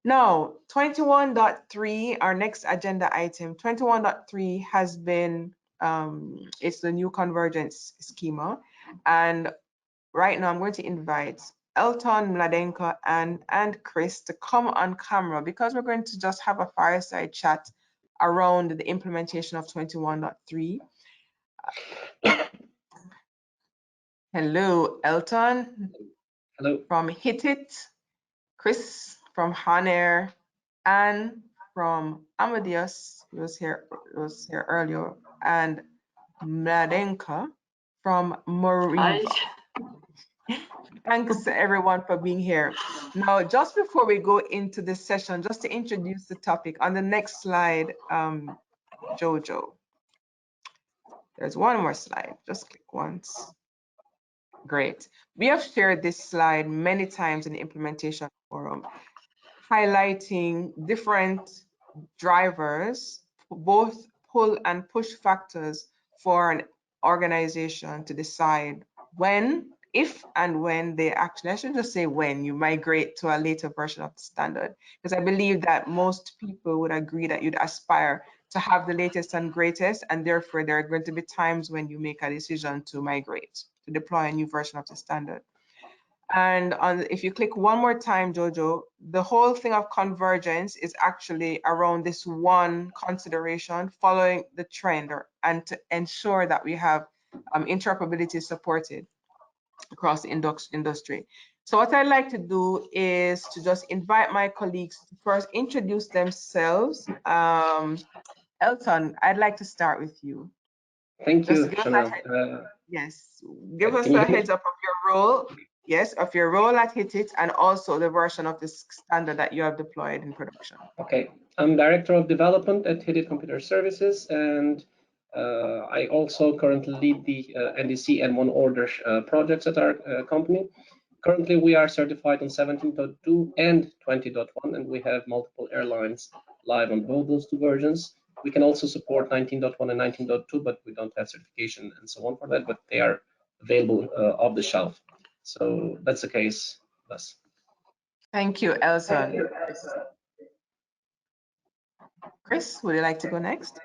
Now, 21.3, our next agenda item, 21.3 has been, it's the new convergence schema. And right now I'm going to invite Elton, Mladenko, and Chris to come on camera because we're going to just have a fireside chat around the implementation of 21.3. Hello, Elton. Hello. From Hit It, Chris from Hanair, Anne from Amadeus, who was here earlier, and Mladenka from Moriva. Thanks everyone for being here. Now, just before we go into this session, just to introduce the topic, on the next slide, Jojo, there's one more slide, just click once. Great. We have shared this slide many times in the implementation forum, highlighting different drivers, both pull and push factors for an organization to decide when, if and when they actually, I should just say when, you migrate to a later version of the standard. Because I believe that most people would agree that you'd aspire to have the latest and greatest, and therefore there are going to be times when you make a decision to migrate, to deploy a new version of the standard. And if you click one more time, Jojo, the whole thing of convergence is actually around this one consideration, following the trend, and to ensure that we have interoperability supported across the industry. So what I'd like to do is to just invite my colleagues to first introduce themselves. Elton, I'd like to start with you. Thank you, Chanel. Yes, give us a heads up of your role. Yes, of your role at Hit It, and also the version of this standard that you have deployed in production. Okay, I'm Director of Development at Hit It Computer Services, and I also currently lead the NDC and one order projects at our company. Currently, we are certified on 17.2 and 20.1, and we have multiple airlines live on both those two versions. We can also support 19.1 and 19.2, but we don't have certification and so on for that, but they are available off the shelf. So that's the case. Thus. Thank you, Elton. Chris, would you like to go next?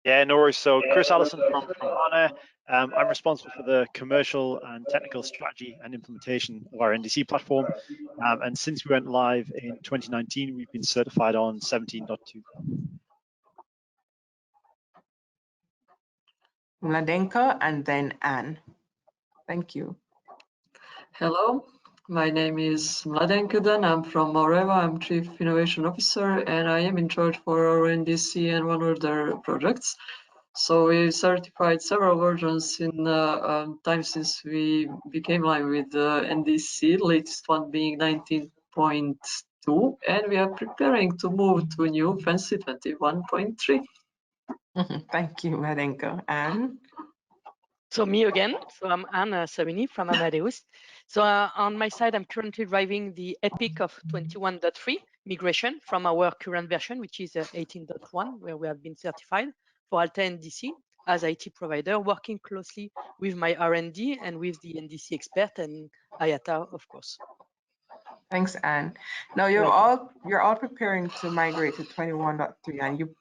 Yeah, no worries. So Chris Allison from HANA. I'm responsible for the commercial and technical strategy and implementation of our NDC platform. And since we went live in 2019, we've been certified on 17.2. Mladenko and then Anne. Thank you. Hello, my name is Mladenko Dan. I'm from Moreva. I'm Chief Innovation Officer, and I am in charge for our NDC and one order projects. So we certified several versions in time since we became live with NDC, latest one being 19.2, and we are preparing to move to a new fancy 21.3. Thank you, Mladenko. Anne? So me again. So I'm Anne Savini from Amadeus. So on my side, I'm currently driving the epic of 21.3 migration from our current version, which is 18.1, where we have been certified for Alta NDC as IT provider, working closely with my R&D and with the NDC expert and IATA, of course. Thanks, Anne. Now you're all preparing to migrate to 21.3, and you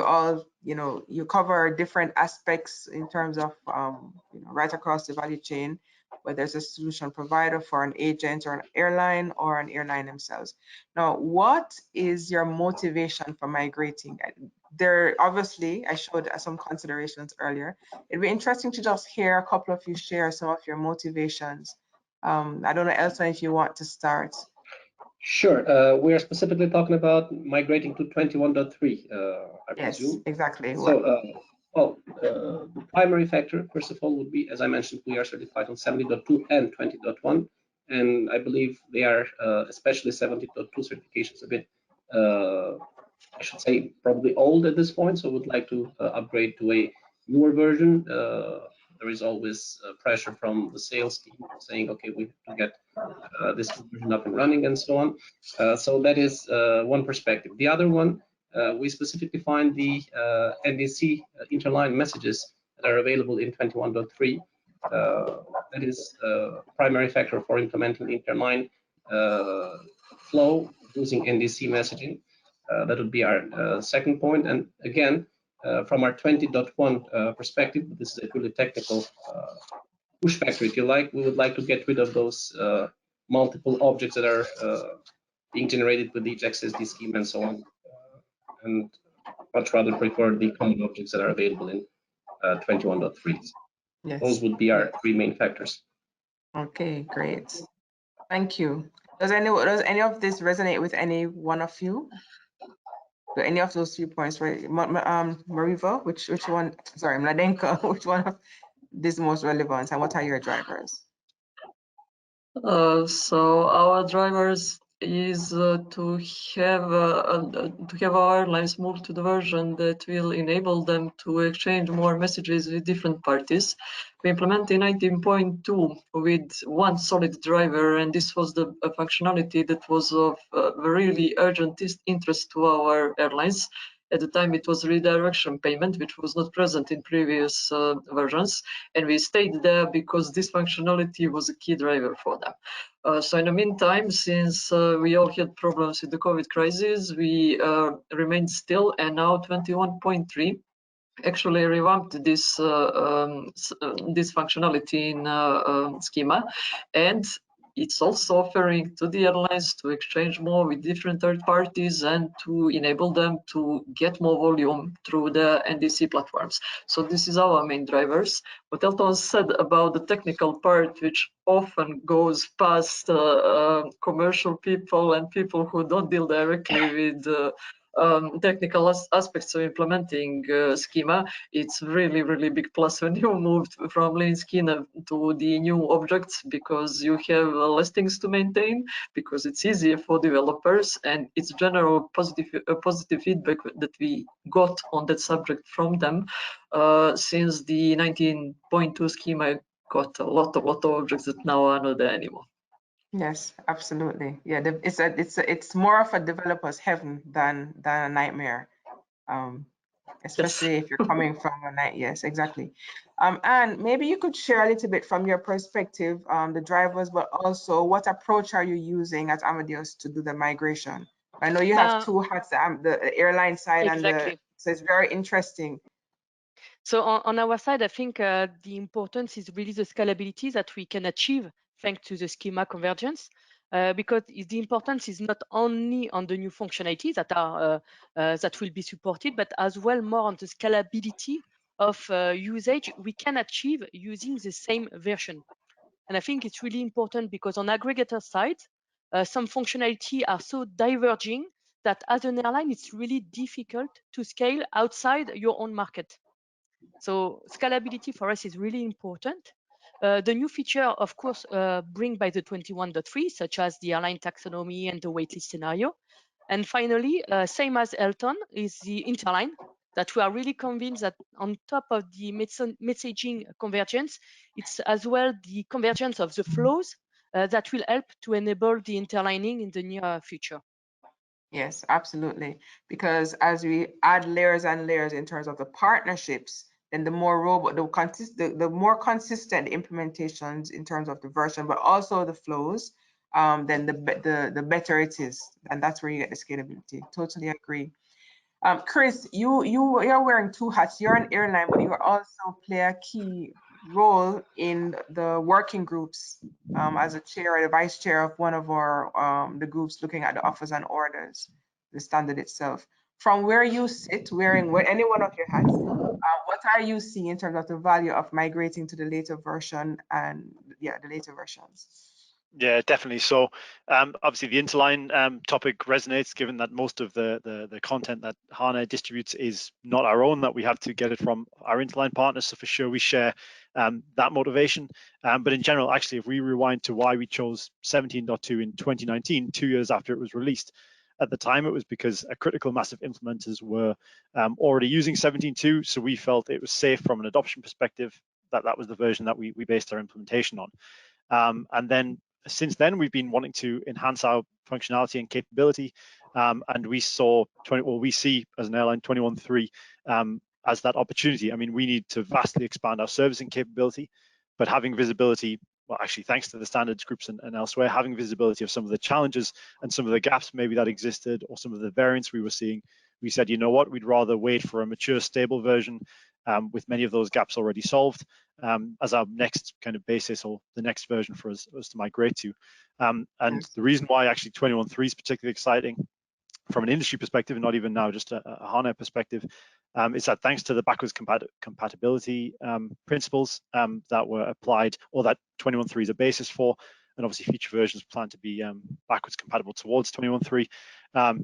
all you cover different aspects in terms of right across the value chain, whether it's a solution provider for an agent or an airline themselves. Now, what is your motivation for migrating? There obviously I showed some considerations earlier. It'd be interesting to just hear a couple of you share some of your motivations. I don't know, Elsa, if you want to start. Sure. We are specifically talking about migrating to 21.3, I presume. Yes, exactly. So, the primary factor, first of all, would be, as I mentioned, we are certified on 70.2 and 20.1, and I believe they are, especially 70.2 certifications, a bit, I should say, probably old at this point, so would like to upgrade to a newer version. There is always pressure from the sales team saying, okay, we have to get this version up and running and so on. So that is one perspective. The other one, we specifically find the NDC interline messages that are available in 21.3. That is a primary factor for implementing the interline flow using NDC messaging. That would be our second point. And again, from our 20.1 perspective, this is a purely technical push factor, if you like. We would like to get rid of those multiple objects that are being generated with each XSD scheme and so on, and much rather prefer the common objects that are available in 21.3. Yes. Those would be our three main factors. Okay, great. Thank you. Does any of this resonate with any one of you? Do any of those 3 points, right? Mariva, which one? Sorry, Mladenka, which one of this most relevant, and what are your drivers? So our drivers is to have our airlines move to the version that will enable them to exchange more messages with different parties. We implemented 19.2 with one solid driver, and this was the functionality that was of really urgent interest to our airlines. At the time, it was redirection payment, which was not present in previous versions, and we stayed there because this functionality was a key driver for them. So in the meantime, since we all had problems with the COVID crisis, we remained still, and now 21.3 actually revamped this this functionality in schema, and it's also offering to the airlines to exchange more with different third parties and to enable them to get more volume through the NDC platforms. So this is our main drivers. What Elton said about the technical part, which often goes past commercial people and people who don't deal directly with technical aspects of implementing schema, it's really big plus when you moved from lean schema to the new objects, because you have less things to maintain, because it's easier for developers, and it's general positive feedback that we got on that subject from them since the 19.2 schema got a lot of objects that now are not there anymore. Yes, absolutely. Yeah, it's more of a developer's heaven than a nightmare, especially if you're coming from a night. Yes, exactly. And maybe you could share a little bit from your perspective, the drivers, but also what approach are you using at Amadeus to do the migration? I know you have two hats, the airline side exactly. so it's very interesting. So on our side, I think the importance is really the scalability that we can achieve thanks to the schema convergence, because the importance is not only on the new functionalities that are that will be supported, but as well more on the scalability of usage we can achieve using the same version. And I think it's really important because on aggregator side, some functionality are so diverging that as an airline, it's really difficult to scale outside your own market. So scalability for us is really important. The new feature, of course, bring by the 21.3, such as the airline taxonomy and the waitlist scenario. And finally, same as Elton, is the interline, that we are really convinced that on top of the messaging convergence, it's as well the convergence of the flows that will help to enable the interlining in the near future. Yes, absolutely. Because as we add layers and layers in terms of the partnerships, then the more robust, the more consistent implementations in terms of the version, but also the flows, then the better it is, and that's where you get the scalability. Totally agree. Chris, you're wearing two hats. You're an airline, but you also play a key role in the working groups as a chair or the vice chair of one of our the groups looking at the offers and orders, the standard itself. From where you sit, wearing any one of your hats, what are you seeing in terms of the value of migrating to the later version and the later versions? Yeah, definitely. So obviously the interline topic resonates, given that most of the content that HANA distributes is not our own, that we have to get it from our interline partners. So for sure we share that motivation. But in general, actually, if we rewind to why we chose 17.2 in 2019, 2 years after it was released, at the time it was because a critical mass of implementers were already using 17.2. So we felt it was safe from an adoption perspective that was the version that we based our implementation on. And then since then, we've been wanting to enhance our functionality and capability, and we see as an airline 21.3 as that opportunity. I mean, we need to vastly expand our servicing capability, but having visibility well, actually, thanks to the standards groups and elsewhere, having visibility of some of the challenges and some of the gaps maybe that existed or some of the variants we were seeing, we said, you know what, we'd rather wait for a mature, stable version with many of those gaps already solved as our next kind of basis or the next version for us to migrate to. And Yes. the reason why actually 21.3 is particularly exciting from an industry perspective, and not even now just a HANA perspective, is that thanks to the backwards compatibility principles that were applied, or that 21.3 is a basis for, and obviously future versions plan to be backwards compatible towards 21.3.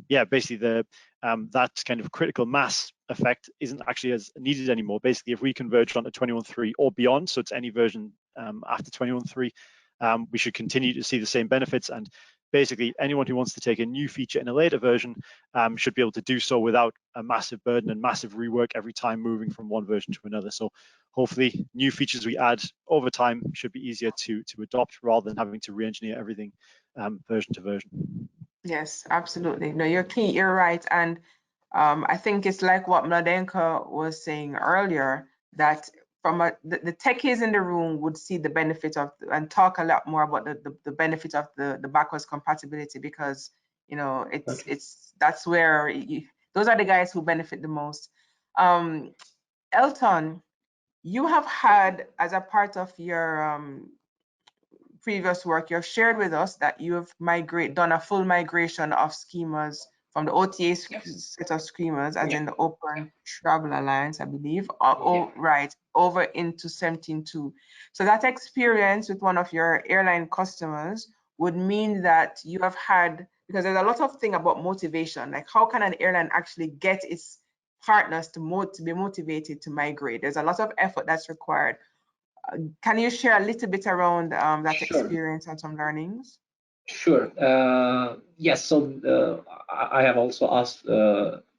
Yeah, basically that kind of critical mass effect isn't actually as needed anymore. Basically, if we converge onto 21.3 or beyond, so it's any version after 21.3, we should continue to see the same benefits, and basically anyone who wants to take a new feature in a later version should be able to do so without a massive burden and massive rework every time moving from one version to another. So hopefully new features we add over time should be easier to adopt rather than having to re-engineer everything version to version. Yes, absolutely. No, you're right. And I think it's like what Mladenka was saying earlier, that from the techies in the room would see the benefit of and talk a lot more about the benefit of the backwards compatibility, because you know that's where those are the guys who benefit the most. Elton, you have had, as a part of your previous work, you've shared with us that you have done a full migration of schemas from the OTA set of schemas, as in the Open Travel Alliance, I believe, right, over into 17.2. So that experience with one of your airline customers would mean that you have had, because there's a lot of thing about motivation, like how can an airline actually get its partners to be motivated to migrate? There's a lot of effort that's required. Can you share a little bit around that experience and some learnings? Sure. Yes. So I have also asked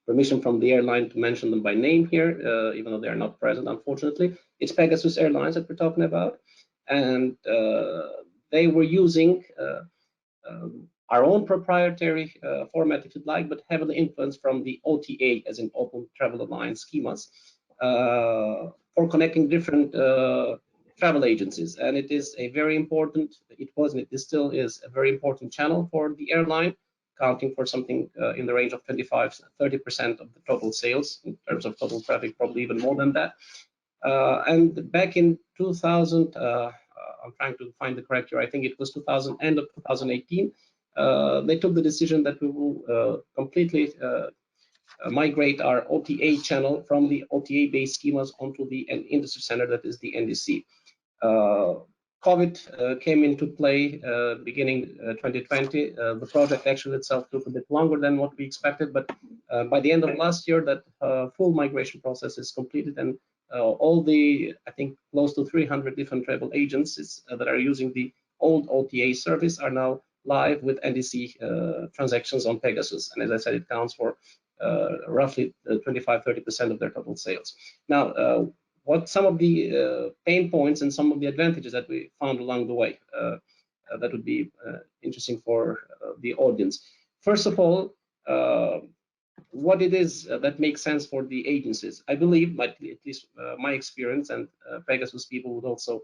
permission from the airline to mention them by name here, even though they are not present, unfortunately. It's Pegasus Airlines that we're talking about, and they were using our own proprietary format, if you'd like, but heavily influenced from the OTA, as in Open Travel Alliance schemas, for connecting different travel agencies. And it is a very important, it was and it still is a very important channel for the airline, accounting for something in the range of 25–30% of the total sales in terms of total traffic, probably even more than that. And back in 2000, I'm trying to find the correct year, I think it was end of 2018, they took the decision that we will completely migrate our OTA channel from the OTA-based schemas onto the industry center, that is the NDC. COVID came into play beginning 2020. The project actually itself took a bit longer than what we expected, but by the end of last year, that full migration process is completed, and all the, I think, close to 300 different travel agencies that are using the old OTA service are now live with NDC transactions on Pegasus. And as I said, it counts for roughly 25–30% of their total sales. Now, what some of the pain points and some of the advantages that we found along the way that would be interesting for the audience. First of all, what it is that makes sense for the agencies. I believe, at least my experience, and Pegasus people would also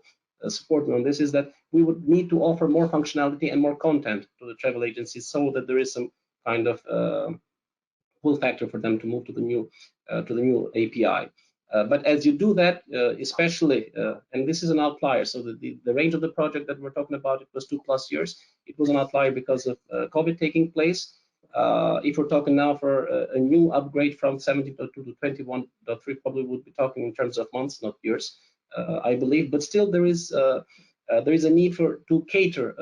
support me on this, is that we would need to offer more functionality and more content to the travel agencies, so that there is some kind of pull factor for them to move to the new API. But as you do that, especially, and this is an outlier, so the range of the project that we're talking about, it was 2+ years. It was an outlier because of COVID taking place. If we're talking now for a new upgrade from 17.2 to 21.3, probably would be talking in terms of months, not years, I believe. But still, there is a need to cater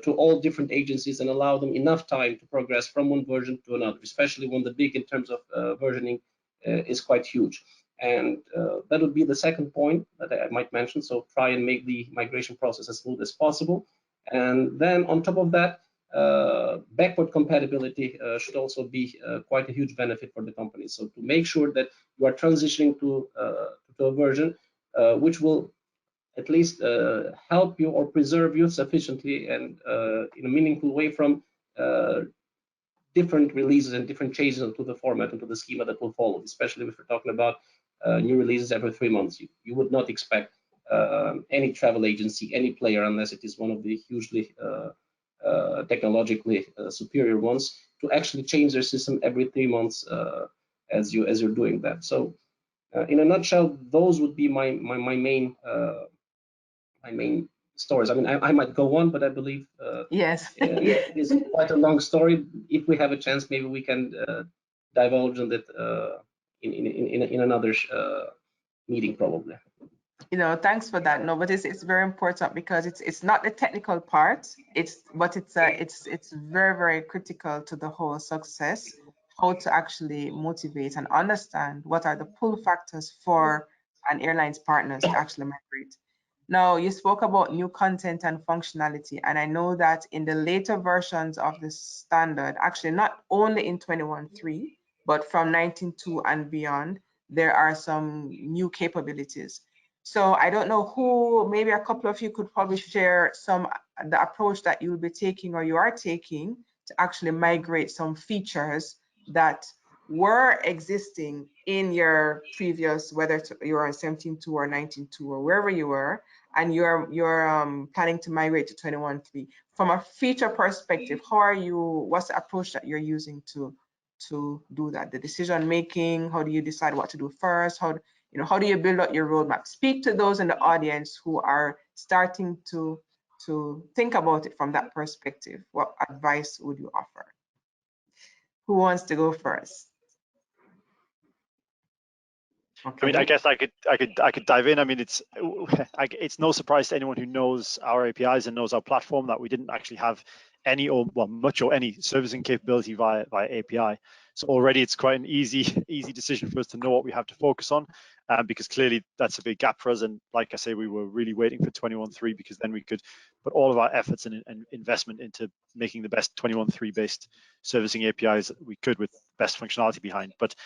to all different agencies and allow them enough time to progress from one version to another, especially when the big in terms of versioning is quite huge. And that would be the second point that I might mention. So try and make the migration process as smooth as possible. And then on top of that, backward compatibility should also be quite a huge benefit for the company. So to make sure that you are transitioning to a version which will at least help you or preserve you sufficiently and in a meaningful way from different releases and different changes to the format and to the schema that will follow, especially if we're talking about new releases every 3 months. You would not expect any travel agency, any player, unless it is one of the hugely technologically superior ones, to actually change their system every 3 months as you're doing that. So in a nutshell, those would be my main stories. I mean, I might go on, but I believe Yes. it is quite a long story. If we have a chance, maybe we can divulge on that in another meeting, probably. You know, thanks for that. No, but it's very important because it's not the technical part. It's very, very critical to the whole success. How to actually motivate and understand what are the pull factors for an airline's partners to actually migrate. Now, you spoke about new content and functionality, and I know that in the later versions of the standard, actually not only in 21.3, but from 19.2 and beyond, there are some new capabilities. So I don't know who, maybe a couple of you could probably share the approach that you'll be taking or you are taking to actually migrate some features that were existing in your previous, whether you're on 17.2 or 19.2 or wherever you were, and you're planning to migrate to 21.3. From a feature perspective, what's the approach that you're using to do that? The decision making, how do you decide what to do first? How do you build out your roadmap? Speak to those in the audience who are starting to think about it from that perspective. What advice would you offer? Who wants to go first? Okay. I mean, I guess I could dive in. I mean, it's no surprise to anyone who knows our APIs and knows our platform that we didn't actually have any much or any servicing capability via API. So already it's quite an easy decision for us to know what we have to focus on, because clearly that's a big gap for us. And like I say, we were really waiting for 21.3 because then we could put all of our efforts and investment into making the best 21.3 based servicing APIs that we could with best functionality behind. But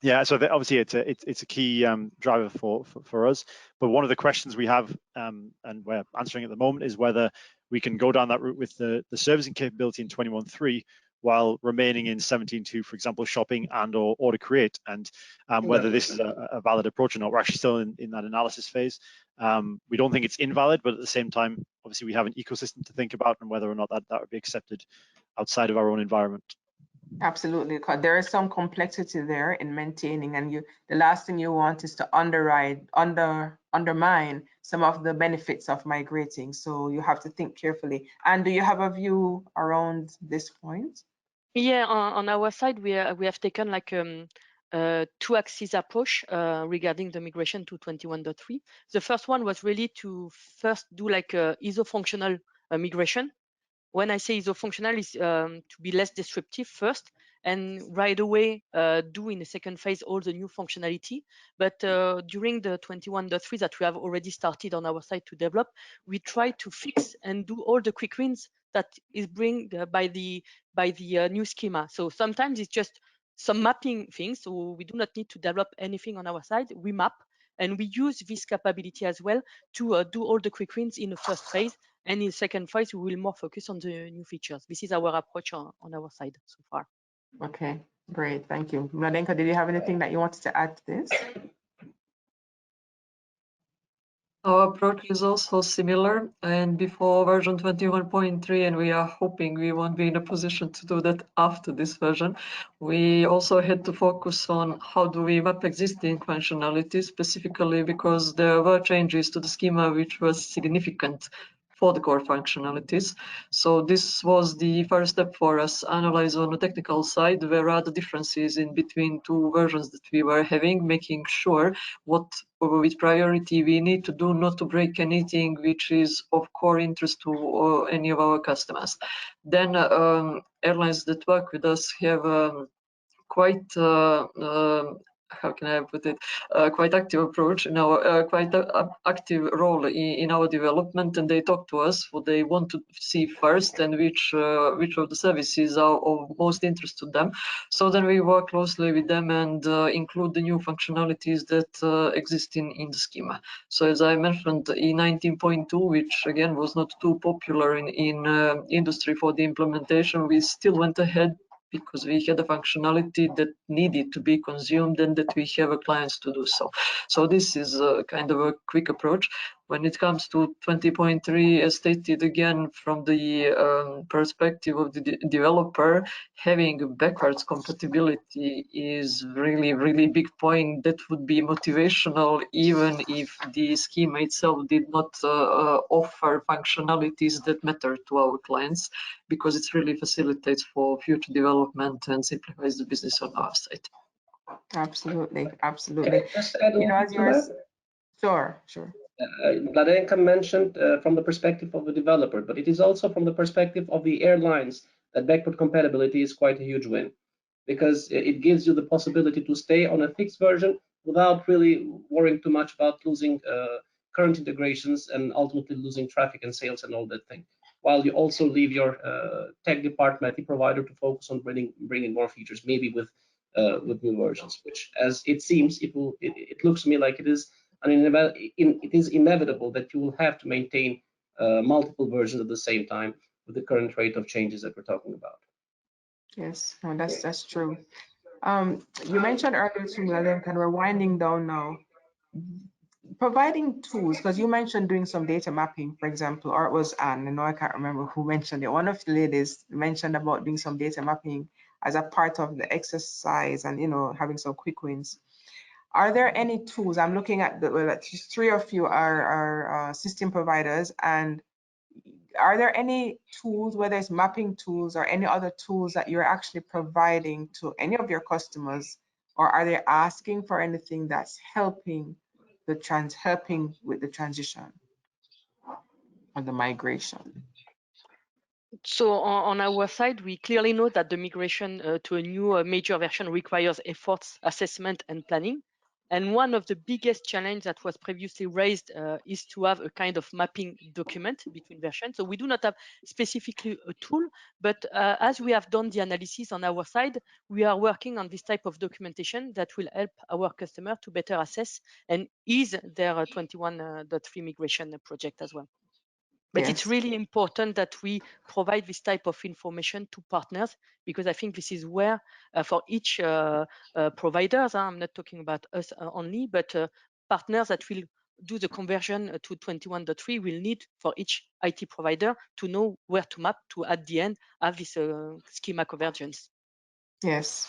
yeah, so obviously it's a key driver for us. But one of the questions we have and we're answering at the moment is whether we can go down that route with the servicing capability in 21.3 while remaining in 17.2, for example, shopping and or order create, and whether this is a valid approach or not. We're actually still in that analysis phase. We don't think it's invalid, but at the same time, obviously we have an ecosystem to think about and whether or not that would be accepted outside of our own environment. Absolutely, because there is some complexity there in maintaining, and the last thing you want is to undermine some of the benefits of migrating. So you have to think carefully. And do you have a view around this point? Yeah, on our side, we have taken like two-axis approach regarding the migration to 21.3. The first one was really to first do like a iso-functional migration. When I say iso-functional, is to be less disruptive first, and right away do in the second phase all the new functionality. But during the 21.3 that we have already started on our side to develop, we try to fix and do all the quick wins that is bring by the new schema. So sometimes it's just some mapping things, so we do not need to develop anything on our side. We map, and we use this capability as well to do all the quick wins in the first phase. And in the second phase, we will more focus on the new features. This is our approach on our side so far. Okay, great. Thank you. Mladenka, did you have anything that you wanted to add to this? Our approach is also similar, and before version 21.3, and we are hoping we won't be in a position to do that after this version, we also had to focus on how do we map existing functionalities, specifically because there were changes to the schema which was significant for the core functionalities. So this was the first step for us, analyze on the technical side where are the differences in between two versions that we were having, making sure with priority we need to do not to break anything which is of core interest to any of our customers. Then airlines that work with us have quite how can I put it, quite active approach in our quite active role in our development, and they talk to us what they want to see first and which of the services are of most interest to them. So then we work closely with them and include the new functionalities that exist in the schema. So as I mentioned, E19.2, which again was not too popular in industry for the implementation, we still went ahead because we had a functionality that needed to be consumed and that we have a clients to do so. So this is kind of a quick approach. When it comes to 20.3, as stated again from the perspective of the developer, having backwards compatibility is really big point that would be motivational even if the schema itself did not offer functionalities that matter to our clients, because it really facilitates for future development and simplifies the business on our side. Absolutely, Can absolutely. I just add a You know, little as to yours, that? sure. Mladenka mentioned from the perspective of the developer, but it is also from the perspective of the airlines that backward compatibility is quite a huge win, because it gives you the possibility to stay on a fixed version without really worrying too much about losing current integrations and ultimately losing traffic and sales and all that thing, while you also leave your tech department, the provider, to focus on bringing more features, maybe with new versions, which, as it seems, it looks to me like it is inevitable that you will have to maintain multiple versions at the same time with the current rate of changes that we're talking about. Yes, no, that's true. You mentioned earlier to Mladenka, and we're winding down now. Providing tools, because you mentioned doing some data mapping, for example, or it was Anne, I know I can't remember who mentioned it. One of the ladies mentioned about doing some data mapping as a part of the exercise and, you know, having some quick wins. Are there any tools? I'm looking at the, well, just 3 of you are system providers, and are there any tools, whether it's mapping tools or any other tools that you're actually providing to any of your customers, or are they asking for anything that's helping with the transition or the migration? So on our side, we clearly know that the migration to a new major version requires efforts, assessment, and planning. And one of the biggest challenges that was previously raised is to have a kind of mapping document between versions. So we do not have specifically a tool, but as we have done the analysis on our side, we are working on this type of documentation that will help our customer to better assess and ease their 21.3 migration project as well. But it's Yes. really important that we provide this type of information to partners, because I think this is where for each providers, I'm not talking about us only, but partners that will do the conversion to 21.3 will need for each IT provider to know where to map to, at the end, have this schema convergence. Yes.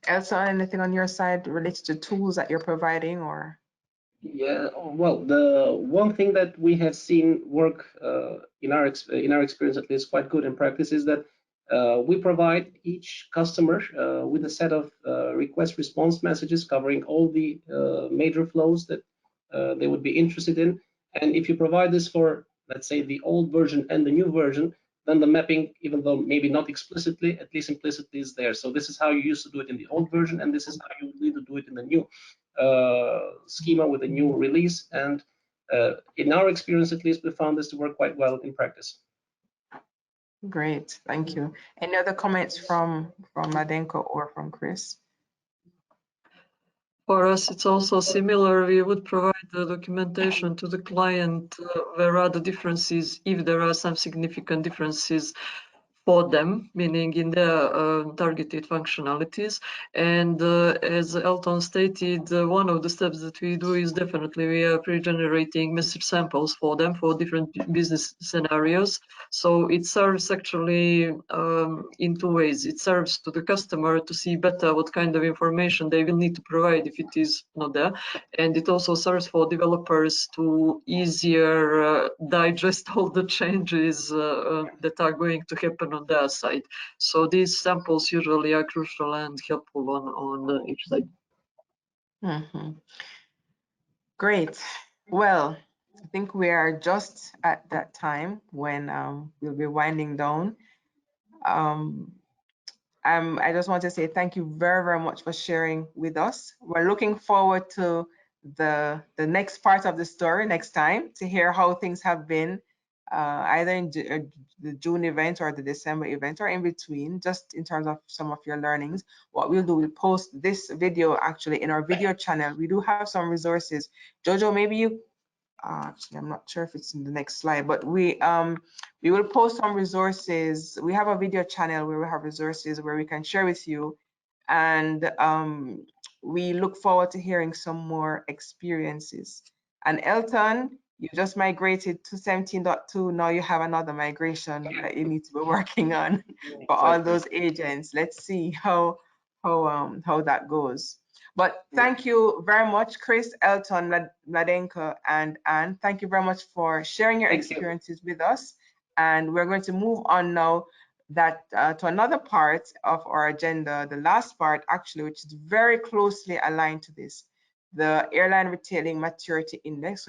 Elsa, anything on your side related to tools that you're providing, or? Yeah, well, the one thing that we have seen work in our experience, at least quite good in practice, is that we provide each customer with a set of request response messages covering all the major flows that they would be interested in. And if you provide this for, let's say, the old version and the new version, then the mapping, even though maybe not explicitly, at least implicitly, is there. So this is how you used to do it in the old version, and this is how you need to do it in the new schema with a new release. And in our experience, at least, we found this to work quite well in practice. Great, thank you. Any other comments from Mladenka or from Chris? For us, it's also similar. We would provide the documentation to the client where are the differences, if there are some significant differences for them, meaning in their targeted functionalities. And as Elton stated, one of the steps that we do is definitely we are pre-generating message samples for them for different business scenarios. So it serves actually in 2 ways. It serves to the customer to see better what kind of information they will need to provide if it is not there. And it also serves for developers to easier digest all the changes that are going to happen on their side. So these samples usually are crucial and helpful on each side. Great. Well, I think we are just at that time when we'll be winding down. I just want to say thank you very much for sharing with us. We're looking forward to the next part of the story next time, to hear how things have been either in the June event or the December event or in between, just in terms of some of your learnings. What we'll do, we'll post this video actually in our video channel. We do have some resources. Jojo, maybe you Actually, I'm not sure if it's in the next slide, but we will post some resources. We have a video channel where we have resources where we can share with you, and we look forward to hearing some more experiences. And Elton, you just migrated to 17.2. Now you have another migration that you need to be working on for all those agents. Let's see how that goes. But thank you very much, Chris, Elton, Mladenka, and Anne. Thank you very much for sharing your experiences with us. And we're going to move on now to another part of our agenda, the last part actually, which is very closely aligned to this, the Airline Retailing Maturity Index.